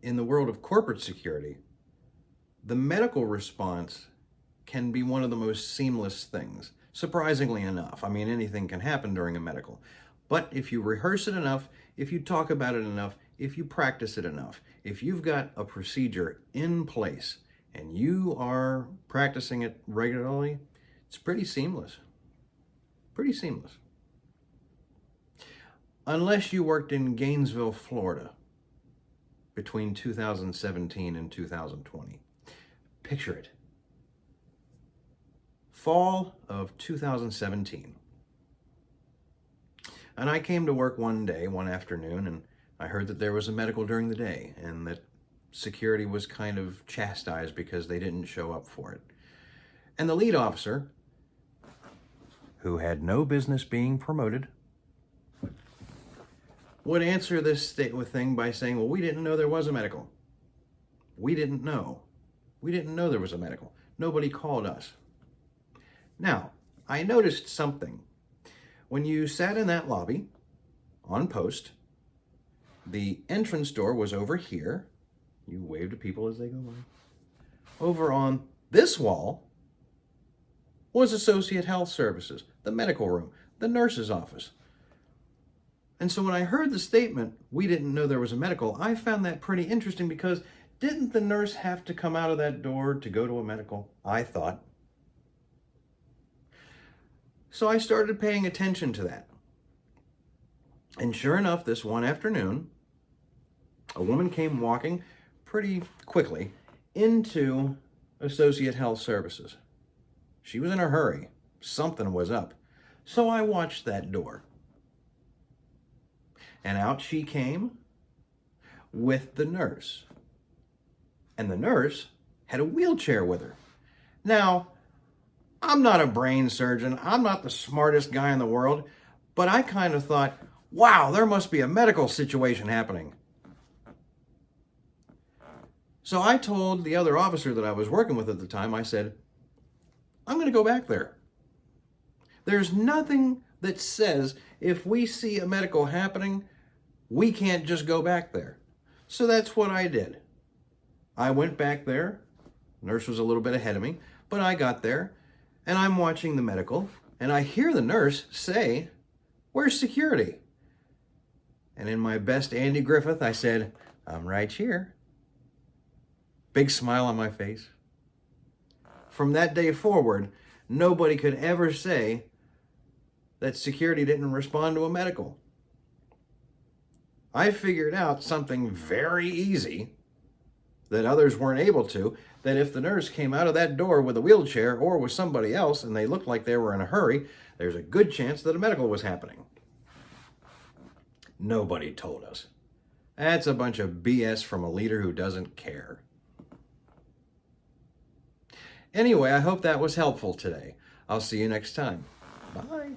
in the world of corporate security, the medical response can be one of the most seamless things, surprisingly enough. I mean, anything can happen during a medical. But if you rehearse it enough, if you talk about it enough, if you practice it enough, if you've got a procedure in place and you are practicing it regularly, it's pretty seamless. Pretty seamless. Unless you worked in Gainesville, Florida between 2017 and 2020. Picture it. Fall of 2017. And I came to work one day, one afternoon, and I heard that there was a medical during the day and that security was kind of chastised because they didn't show up for it. And the lead officer, who had no business being promoted, would answer this thing by saying, well, we didn't know there was a medical. We didn't know. We didn't know there was a medical. Nobody called us. Now, I noticed something. When you sat in that lobby on post, the entrance door was over here. You wave to people as they go by. Over on this wall was Associate Health Services, the medical room, the nurse's office. And so when I heard the statement, we didn't know there was a medical, I found that pretty interesting because didn't the nurse have to come out of that door to go to a medical? I thought. So I started paying attention to that. And sure enough, this one afternoon, a woman came walking pretty quickly into Associate Health Services. She was in a hurry. Something was up. So I watched that door. And out she came with the nurse. And the nurse had a wheelchair with her. Now, I'm not a brain surgeon. I'm not the smartest guy in the world. But I kind of thought, wow, there must be a medical situation happening. So I told the other officer that I was working with at the time, I said, I'm going to go back there. There's nothing that says if we see a medical happening, we can't just go back there. So that's what I did. I went back there. Nurse was a little bit ahead of me, but I got there and I'm watching the medical and I hear the nurse say, "Where's security?" And in my best Andy Griffith, I said, "I'm right here." Big smile on my face. From that day forward, nobody could ever say that security didn't respond to a medical. I figured out something very easy that others weren't able to, that if the nurse came out of that door with a wheelchair or with somebody else and they looked like they were in a hurry, there's a good chance that a medical was happening. Nobody told us. That's a bunch of BS from a leader who doesn't care. Anyway, I hope that was helpful today. I'll see you next time. Bye.